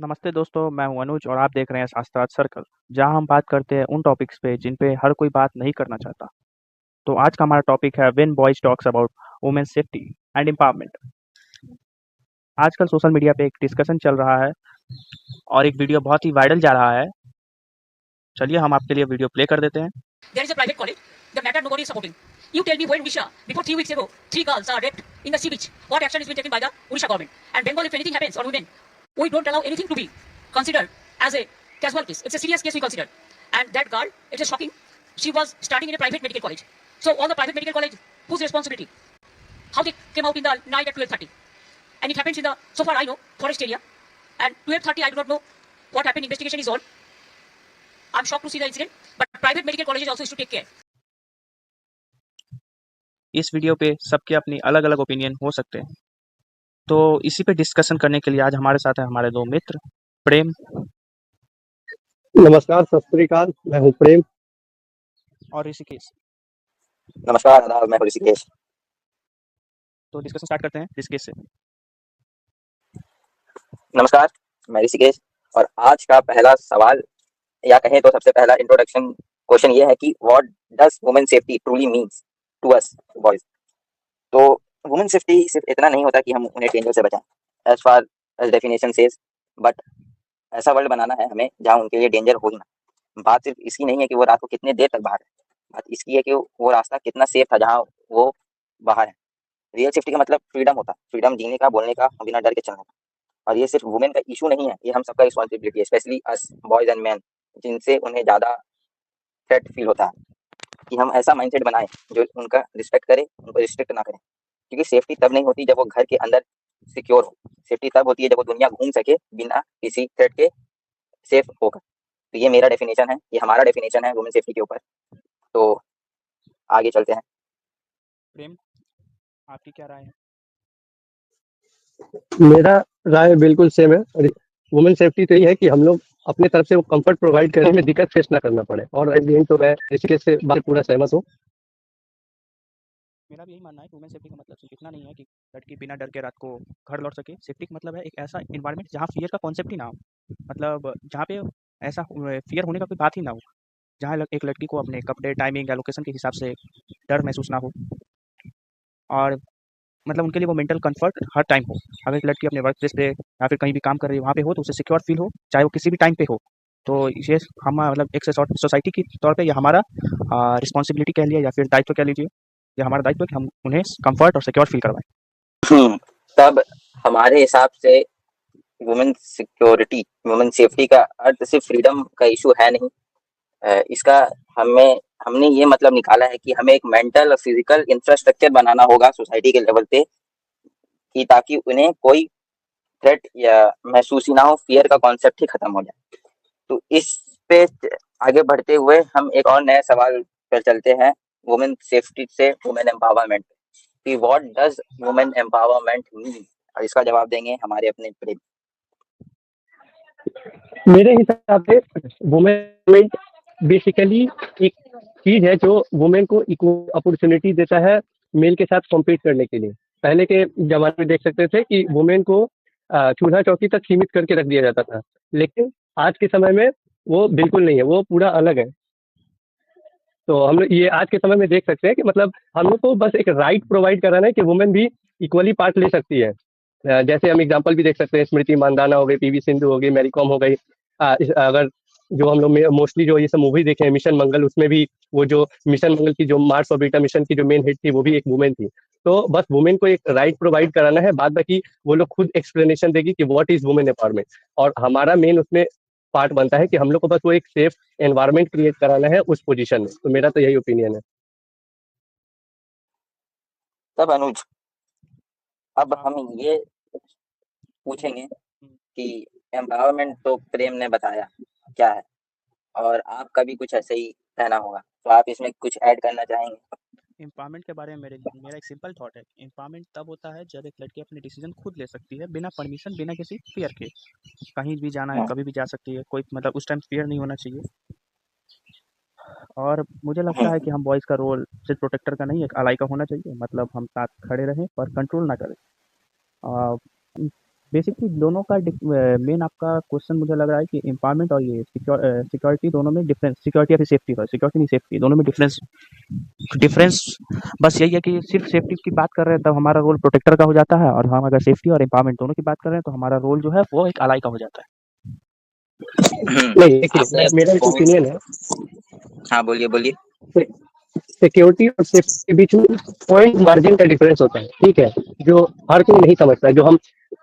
नमस्ते दोस्तों, मैं हूं अनुज और आप देख रहे हैं शास्त्रार्थ सर्कल, जहां हम बात करते हैं उन टॉपिक्स पे जिन पे हर कोई बात नहीं करना चाहता। तो आज का हमारा टॉपिक है when boys talks about women safety and empowerment. आजकल सोशल मीडिया पे एक डिस्कशन चल रहा है और एक वीडियो बहुत ही वायरल जा रहा है। चलिए हम आपके लिए वीडियो प्ले कर देते हैं। There is a private college. The matter nobody is supporting. You tell me when Odisha, before 3 weeks ago, 3 girls are raped in the sea beach. What action is being taken by the Odisha government? And Bengal, if anything happens, or women, we don't allow anything to be considered as a casual case. It's a serious case we consider. And that girl, it's a shocking. She was studying in a private medical college. So all the private medical college, whose responsibility? How they came out in the night at 12:30. And it happens in the, so far I know, forest area. And 12:30, I do not know what happened. Investigation is on. I'm shocked to see the incident, but private medical colleges also is to take care. इस video पे सबके अपनी अलग अलग opinion हो सकते हैं, तो इसी पे डिस्कशन करने के लिए आज हमारे साथ है हमारे दो मित्र प्रेम नमस्कार, सत श्री अकाल। मैं हूँ प्रेम। और ऋषिकेश। नमस्कार, आदाब, मैं हूं ऋषिकेश। तो डिस्कशन स्टार्ट करते हैं ऋषिकेश से। नमस्कार, मैं ऋषिकेश और आज का पहला सवाल या कहें तो सबसे पहला इंट्रोडक्शन क्वेश्चन ये है कि what does women safety truly means to us boys. तो वुमेन सेफ्टी सिर्फ इतना नहीं होता कि हम उन्हें डेंजर से बचाएं as far as definition says, but ऐसा वर्ल्ड बनाना है हमें जहां उनके लिए डेंजर हो ही ना। बात सिर्फ इसकी नहीं है कि वो रात को कितने देर तक बाहर है, बात इसकी है कि वो रास्ता कितना सेफ था जहाँ वो बाहर है। रियल सेफ्टी का मतलब फ्रीडम होता है, फ्रीडम जीने का, बोलने का, बिना डर के चलने का। और ये सिर्फ वुमेन का इशू नहीं है, ये हम सबका रिस्पॉन्सिबिलिटी है, specially us boys and man, जिनसे उन्हें ज़्यादा थ्रेट फील होता है, कि हम ऐसा माइंडसेट बनाएं जो उनका रिस्पेक्ट करे, उनको रिस्ट्रिक्ट ना करें। क्योंकि सेफ्टी तब नहीं होती जब वो घर के अंदर सिक्योर हो, सेफ्टी तब होती है जब वो दुनिया घूम सके बिना किसी थ्रेट के, सेफ होकर। तो ये मेरा डेफिनेशन है, ये हमारा डेफिनेशन है वुमेन सेफ्टी के ऊपर। तो आगे चलते हैं। प्रेम, आपकी क्या राय है? मेरा राय बिल्कुल सेम है। वुमेन सेफ्टी तो ये है कि हम लोग अपने तरफ से वो कंफर्ट प्रोवाइड करने में दिक्कत फेस ना करना पड़े। और एट द एंड तो मैं ऋषिकेश से बात पूरा सहमत हूँ। मेरा भी यही मानना है कि वुमेन सेफ्टी का मतलब सिर्फ इतना नहीं है कि लड़की बिना डर के रात को घर लौट सके। सेफ्टी का मतलब है एक ऐसा इन्वायरमेंट जहाँ फियर का कॉन्सेप्ट ही ना हो, मतलब जहाँ पे ऐसा फियर होने का कोई बात ही ना हो, जहाँ एक लड़की को अपने कपड़े, टाइमिंग या लोकेशन के हिसाब से डर महसूस ना हो, और मतलब उनके लिए वो मेंटल कंफर्ट हर टाइम हो। अगर एक लड़की अपने वर्क प्लेस पे या फिर कहीं भी काम कर रही है वहाँ पे हो तो उसे सिक्योर फील हो, चाहे वो किसी भी टाइम पे हो। तो ये हम मतलब एक सोसाइटी की तौर पे ये हमारा रिस्पॉन्सिबिलिटी कह लिया या फिर दायित्व कह लीजिए, ये हमारा दायित्व है कि हम उन्हें कंफर्ट और सिक्योर फील करवाएं। तब हमारे हिसाब से वुमेन सिक्योरिटी, वुमेन सेफ्टी का अर्थ सिर्फ फ्रीडम का इशू है नहीं। इसका हमने ये मतलब निकाला है कि हमें एक मेंटल और फिजिकल इंफ्रास्ट्रक्चर बनाना होगा सोसाइटी के लेवल पे, कि ताकि उन्हें कोई थ्रेट या महसूस ही ना हो, फियर का कॉन्सेप्ट ही खत्म हो जाए। तो इस पे आगे बढ़ते हुए हम एक और नए सवाल पर चलते हैं, वुमेन सेफ्टी से वुमेन एम्पावरमेंट, कि what does women empowerment mean. और इसका जवाब देंगे हमारे अपने प्रेम। मेरे हिसाब से वुमेन बेसिकली एक चीज है जो वुमेन को इक्वल अपॉर्चुनिटी देता है मेल के साथ कॉम्पीट करने के लिए। पहले के जमाने में देख सकते थे कि वुमेन को चूल्हा चौकी तक सीमित करके रख दिया जाता था, लेकिन आज के समय में वो बिल्कुल नहीं है, वो पूरा अलग है। तो हम लोग ये आज के समय में देख सकते हैं कि मतलब हम लोग को बस एक राइट प्रोवाइड कराना है कि वुमेन भी इक्वली पार्ट ले सकती है। जैसे हम एग्जांपल भी देख सकते हैं, स्मृति मानदाना हो गई, पीवी सिंधु हो गई, मैरी कॉम हो गई। अगर जो हम लोग मोस्टली जो ये सब मूवी देखे हैं, मिशन मंगल, उसमें भी वो जो मिशन मंगल की जो मार्स ऑर्बिटर मिशन की जो मेन हेड थी वो भी एक वुमेन थी। तो बस वुमेन को एक राइट प्रोवाइड कराना है, बाद बाकी वो लोग खुद एक्सप्लेनेशन देगी कि व्हाट इज वुमेन एम्पावरमेंट। और हमारा मेन उसमें पार्ट बनता है कि हम लोग को बस वो एक सेफ एनवायरनमेंट क्रिएट कराना है उस पोजीशन में। तो मेरा तो यही ओपिनियन है। तब अनुज, अब हम ये पूछेंगे कि एम्पावरमेंट तो प्रेम ने बताया क्या है, और आपका भी कुछ ऐसे ही कहना होगा, तो आप इसमें कुछ ऐड करना चाहेंगे? एम्पावरमेंट के बारे में मेरा एक सिंपल थॉट है। एम्पावरमेंट तब होता है जब एक लड़की अपने डिसीजन खुद ले सकती है, बिना परमिशन, बिना किसी फियर के। कहीं भी जाना है, कभी भी जा सकती है, कोई मतलब उस टाइम फियर नहीं होना चाहिए। और मुझे लगता है कि हम बॉयज़ का रोल सिर्फ प्रोटेक्टर का नहीं, एक अलाई का होना चाहिए। मतलब हम साथ खड़े रहें पर कंट्रोल ना करें। बेसिकली दोनों का मेन आपका क्वेश्चन मुझे लग रहा है कि एम्पावरमेंट और ये सिक्योरिटी दोनों में डिफरेंस, सिक्योरिटी या फिर सेफ्टी है, सिक्योरिटी नहीं सेफ्टी, दोनों में डिफरेंस डिफरेंस बस यही है कि सिर्फ सेफ्टी की बात कर रहे हैं तब हमारा रोल प्रोटेक्टर का हो जाता है, और हम अगर सेफ्टी और एम्पावरमेंट दोनों की बात कर रहे हैं तो हमारा रोल जो है वो एक अलाई का हो जाता है। नहीं, देखिए, आपने मेरा एक पॉइंट, ओपिनियन है, हाँ बोलिए बोलिए। सिक्योरिटी और सेफ्टी के बीच में पॉइंट मार्जिन का डिफरेंस होता है, ठीक है, जो हर कोई नहीं समझता है। जो हम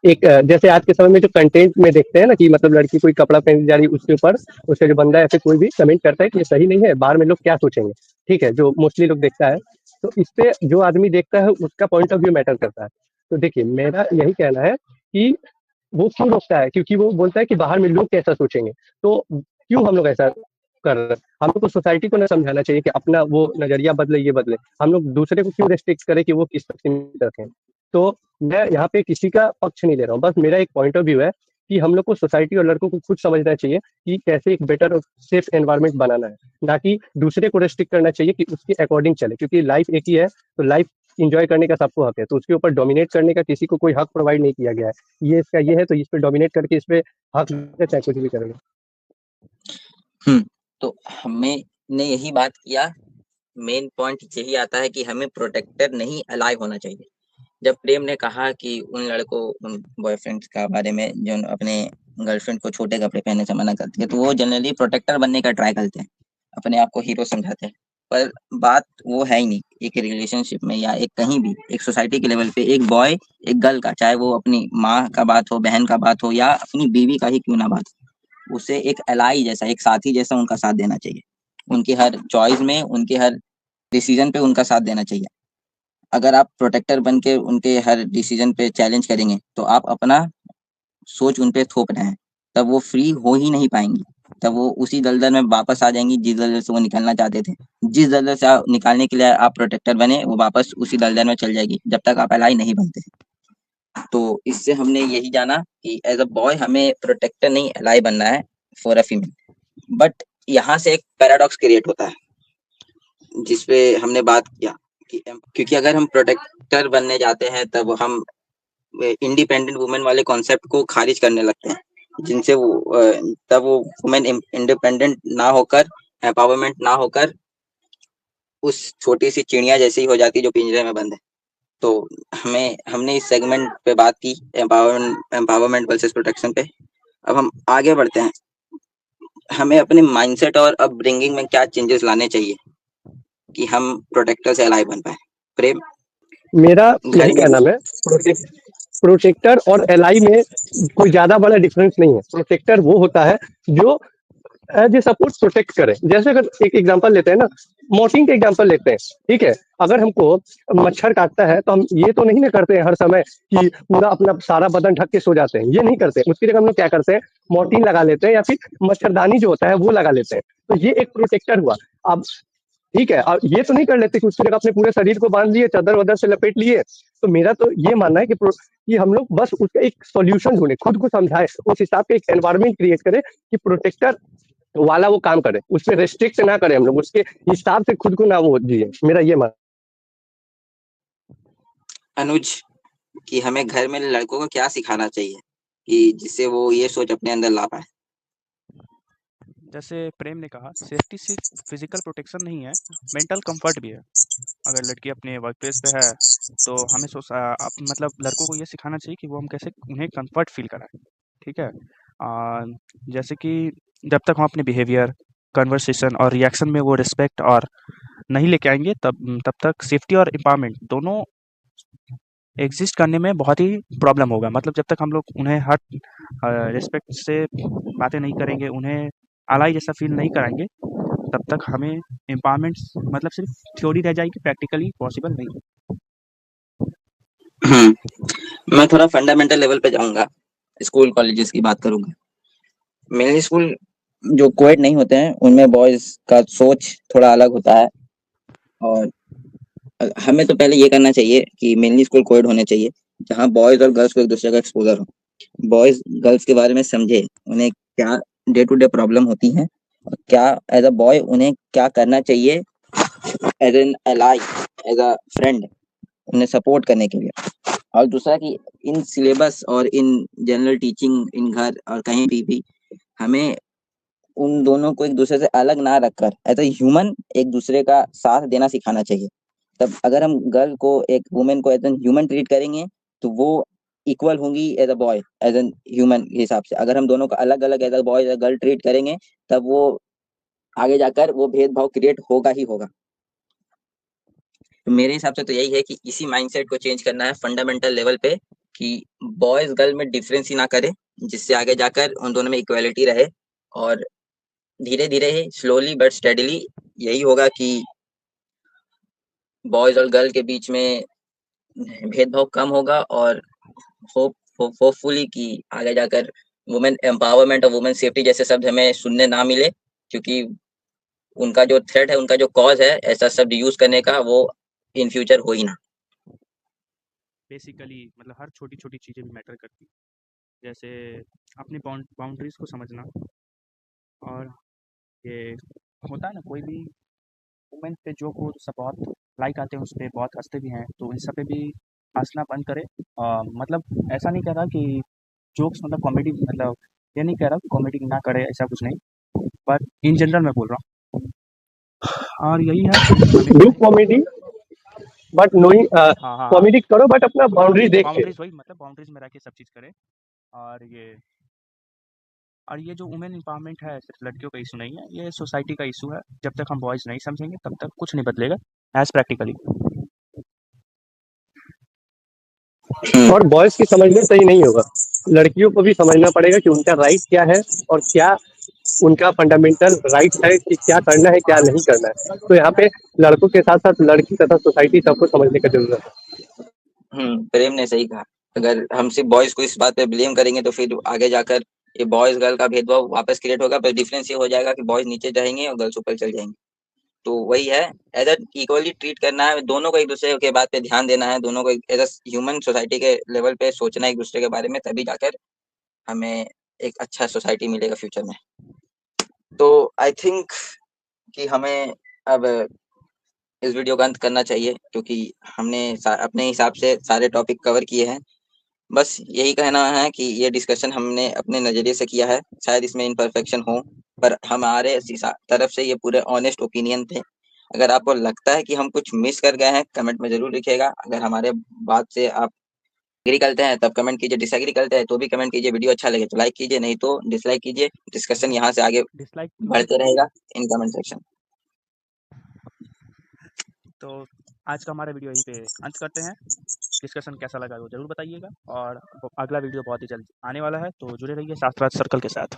एक जैसे आज के समय में जो कंटेंट में देखते हैं ना कि मतलब लड़की कोई कपड़ा पहन जा रही है, उसके ऊपर उसका जो बंदा है या फिर कोई भी कमेंट करता है कि ये सही नहीं है, बाहर में लोग क्या सोचेंगे, ठीक है, जो मोस्टली लोग देखता है। तो इस पे जो आदमी देखता है उसका पॉइंट ऑफ व्यू मैटर करता है। तो देखिए, मेरा यही कहना है कि वो क्यों रोकता है, क्योंकि वो बोलता है कि बाहर में लोग कैसा सोचेंगे। तो क्यों हम लोग ऐसा कर रहे हैं? हम लोग को सोसाइटी को ना समझाना चाहिए कि अपना वो नजरिया बदले, ये बदले। हम लोग दूसरे को क्यों रेस्ट्रिक्ट करें कि वो किस तक सीमित रखें? तो मैं यहाँ पे किसी का पक्ष नहीं ले रहा हूँ, बस मेरा एक पॉइंट ऑफ व्यू है कि हम लोग को सोसाइटी और लड़कों को खुद समझना चाहिए कि कैसे एक बेटर और सेफ एनवायरनमेंट बनाना है, ना कि दूसरे को रेस्ट्रिक्ट करना चाहिए कि उसके अकॉर्डिंग चले, क्योंकि लाइफ एक ही है। तो लाइफ इंजॉय करने का सबको हक है, तो उसके ऊपर डोमिनेट करने का किसी को कोई हक प्रोवाइड नहीं किया गया है। ये इसका ये है तो इस पे डोमिनेट करके इस पे हक लेते, चाहे कुछ भी करेंगे। तो हमें ने यही बात किया, मेन पॉइंट यही आता है कि हमें प्रोटेक्टर नहीं अलाइ होना चाहिए। जब प्रेम ने कहा कि उन लड़कों, उन बॉयफ्रेंड्स का बारे में जो अपने गर्लफ्रेंड को छोटे कपड़े पहनने से मना करती है, तो वो जनरली प्रोटेक्टर बनने का ट्राई करते हैं, अपने आप को हीरो समझाते हैं। पर बात वो है ही नहीं। एक रिलेशनशिप में या एक कहीं भी एक सोसाइटी के लेवल पे एक बॉय एक गर्ल का, चाहे वो अपनी माँ का बात हो, बहन का बात हो, या अपनी बीवी का ही क्यों ना बात हो, उसे एक एलाई जैसा, एक साथी जैसा उनका साथ देना चाहिए। उनकी हर चॉइस में, उनके हर डिसीजन पे उनका साथ देना चाहिए। अगर आप प्रोटेक्टर बन के उनके हर डिसीजन पे चैलेंज करेंगे तो आप अपना सोच उन पे थोप रहे हैं, तब वो फ्री हो ही नहीं पाएंगी। तब वो उसी दलदल में वापस आ जाएंगी जिस दलदल से वो निकलना चाहते थे। जिस दलदल से निकालने के लिए आप प्रोटेक्टर बने, वो वापस उसी दलदल में चल जाएगी जब तक आप एलाई नहीं बनते। तो इससे हमने यही जाना कि एज अ बॉय हमें प्रोटेक्टर नहीं एलाई बनना है फॉर अ फीमेल। बट यहाँ से एक पैराडॉक्स क्रिएट होता है जिसपे हमने बात किया कि क्योंकि अगर हम प्रोटेक्टर बनने जाते हैं तब हम इंडिपेंडेंट वुमेन वाले कॉन्सेप्ट को खारिज करने लगते हैं, जिनसे तब वो वुमेन इंडिपेंडेंट ना होकर, एम्पावरमेंट ना होकर उस छोटी सी चिड़िया जैसी हो जाती जो पिंजरे में बंद है। तो हमने इस सेगमेंट पे बात की एम्पावरमेंट वर्सेस प्रोटेक्शन पे। अब हम आगे बढ़ते हैं। हमें अपने माइंडसेट और अपब्रिंगिंग में क्या चेंजेस लाने चाहिए कि हम प्रोटेक्टर से अलाइ बन पाए? प्रेम, मेरा घर यही में कहना है, प्रोटेक्टर और एलाई में कोई ज्यादा बड़ा डिफरेंस नहीं है। प्रोटेक्टर वो होता है जो एज ए सपोर्ट प्रोटेक्ट करे। जैसे अगर एक एग्जांपल लेते हैं ना, मॉर्टिन का एग्जांपल लेते हैं, ठीक है, अगर हमको मच्छर काटता है तो हम ये तो नहीं ना करते हैं हर समय कि पूरा अपना सारा बदन ढक के सो जाते हैं, ये नहीं करते। उसकी जगह हम लोग क्या करते हैं, मॉर्टिन लगा लेते हैं या फिर मच्छरदानी जो होता है वो लगा लेते हैं। तो ये एक प्रोटेक्टर हुआ। अब ठीक है, और ये तो नहीं कर लेते कि उसकी जगह अपने पूरे शरीर को बांध लिए, चादर वादर से लपेट लिए। तो मेरा तो ये मानना है कि हम लोग बस उसका एक सॉल्यूशन ढूंढे, खुद को समझाए, उस हिसाब का एक एनवायरनमेंट क्रिएट करे कि प्रोटेक्टर वाला वो काम करे, उसपे रेस्ट्रिक्ट ना करे, हम लोग उसके हिसाब से खुद को ना वो जिए। मेरा ये मान। अनुज, कि हमें घर में लड़कों को क्या सिखाना चाहिए कि जिससे वो ये सोच अपने अंदर ला पाए? जैसे प्रेम ने कहा, सेफ्टी सिर्फ फिजिकल प्रोटेक्शन नहीं है, मेंटल कंफर्ट भी है। अगर लड़की अपने वर्क प्लेस पे है तो हमें मतलब लड़कों को ये सिखाना चाहिए कि वो हम कैसे उन्हें कंफर्ट फील कराएं, ठीक है। जैसे कि जब तक हम अपने बिहेवियर, कन्वर्सेशन और रिएक्शन में वो रिस्पेक्ट और नहीं लेके आएंगे तब तक सेफ्टी और एम्पावरमेंट दोनों एग्जिस्ट करने में बहुत ही प्रॉब्लम होगा। मतलब जब तक हम लोग उन्हें हर रिस्पेक्ट से बातें नहीं करेंगे, उन्हें अलाई जैसा फील नहीं कराएंगे, तब तक हमें एम्पावरमेंट मतलब सिर्फ थ्योरी रह जाएगी, प्रैक्टिकली पॉसिबल नहीं है। मैं थोड़ा फंडामेंटल लेवल पे जाऊंगा, स्कूल कॉलेजेस की बात करूंगा। मेनली स्कूल जो कोएड नहीं होते हैं उनमें बॉयज का सोच थोड़ा अलग होता है। और हमें तो पहले ये करना चाहिए कि मेनली स्कूल कोएड होने चाहिए जहाँ बॉयज और गर्ल्स को एक दूसरे का एक्सपोजर हो। बॉयज गर्ल्स के बारे में समझे, उन्हें क्या डे टू डे प्रॉब्लम होती है और क्या एज अ बॉय उन्हें क्या करना चाहिए as an ally, as a friend, उन्हें सपोर्ट करने के लिए। और दूसरा कि इन सिलेबस और इन जनरल टीचिंग इन घर और कहीं भी हमें उन दोनों को एक दूसरे से अलग ना रखकर एज ए ह्यूमन एक दूसरे का साथ देना सिखाना चाहिए। तब अगर हम गर्ल को एक वुमेन को एज एन ह्यूमन ट्रीट करेंगे तो वो इक्वल होंगी as a boy as an human के हिसाब से। अगर हम दोनों को अलग अलग as a boy as a girl treat करेंगे तब वो आगे जाकर वो भेदभाव क्रिएट होगा ही होगा। तो मेरे हिसाब से तो यही है कि इसी माइंडसेट को चेंज करना है फंडामेंटल लेवल पे कि बॉयज गर्ल में डिफरेंस ही ना करे, जिससे आगे जाकर उन दोनों में इक्वालिटी रहे। और धीरे धीरे ही स्लोली बट स्टेडीली यही होगा कि बॉयज और गर्ल के बीच में भेदभाव कम होगा। और होपफुली कि आगे जाकर वुमेन एम्पावरमेंट और वुमेन सेफ्टी जैसे शब्द हमें सुनने ना मिले, क्योंकि उनका जो थ्रेट है, उनका जो कॉज है ऐसा शब्द यूज करने का, वो इन फ्यूचर हो ही ना। बेसिकली मतलब हर छोटी-छोटी चीज़ें भी मैटर करती हैं। जैसे अपनी बाउंड्रीज़ को समझना, और ये होता है ना, कोई भी वुमेन पे जोक हो तो सब बहुत लाइक आते हैं, उस पे बहुत हँसते भी हैं, तो इन सब पे भी हँसना बंद करें। मतलब ऐसा नहीं कह रहा कि जोक्स मतलब कॉमेडी, मतलब ये नहीं कह रहा कि कॉमेडी ना करे, ऐसा कुछ नहीं, पर इन जनरल मैं बोल रहा हूँ। और यही है हमें डू चाहे कॉमेडी बट नोइंग, हाँ, हाँ, हाँ। कॉमेडी करो बट अपना बाउंड्री देख के। बाउंड्रीज़, वही मतलब बाउंड्रीज़ में रह के सब चीज़ करें। और ये जो वुमेन एम्पावरमेंट है सिर्फ लड़कियों का इशू नहीं है, ये सोसाइटी का इशू है। जब तक हम बॉयज़ नहीं समझेंगे तब तक कुछ नहीं बदलेगा एज़ प्रैक्टिकली। और बॉयज की समझने से ही नहीं होगा, लड़कियों को भी समझना पड़ेगा कि उनका राइट क्या है और क्या उनका फंडामेंटल राइट है कि क्या करना है क्या नहीं करना है। तो यहाँ पे लड़कों के साथ साथ लड़की तथा सोसाइटी सबको समझने का जरूरत है। प्रेम ने सही कहा। अगर हम सिर्फ बॉयज को इस बात पे ब्लेम करेंगे तो फिर आगे जाकर ये बॉयज गर्ल का भेदभाव वापस क्रिएट होगा, पर डिफरेंस ये हो जाएगा कि बॉयज नीचे रहेंगे और गर्ल्स ऊपर चल जाएंगे। तो वही है, एज अ इक्वली ट्रीट करना है दोनों को, एक दूसरे के बात पे ध्यान देना है, दोनों को एज अ ह्यूमन सोसाइटी के लेवल पे सोचना है एक दूसरे के बारे में, तभी जाकर हमें एक अच्छा सोसाइटी मिलेगा फ्यूचर में। तो आई थिंक कि हमें अब इस वीडियो का अंत करना चाहिए, क्योंकि हमने अपने हिसाब से सारे टॉपिक कवर किए हैं। बस यही कहना है कि ये डिस्कशन हमने अपने नज़रिए से किया है, शायद इसमें इम्परफेक्शन हो, पर हमारे तरफ से ये पूरे ऑनेस्ट ओपिनियन थे। अगर आपको लगता है कि हम कुछ मिस कर गए हैं, कमेंट में ज़रूर लिखिएगा। अगर हमारे बात से आप एग्री करते हैं तब कमेंट कीजिए, डिसएग्री करते हैं तो भी कमेंट कीजिए। वीडियो अच्छा लगे तो लाइक कीजिए, नहीं तो डिसलाइक कीजिए। डिस्कशन यहाँ से आगे डिसलाइक क्यों? बढ़ते रहेगा इन कमेंट सेक्शन। तो आज का हमारा वीडियो यहीं पे अंत करते हैं। डिस्कशन कैसा लगा वो ज़रूर बताइएगा, और अगला वीडियो बहुत ही जल्द आने वाला है, तो जुड़े रहिए शास्त्रार्थ सर्कल के साथ।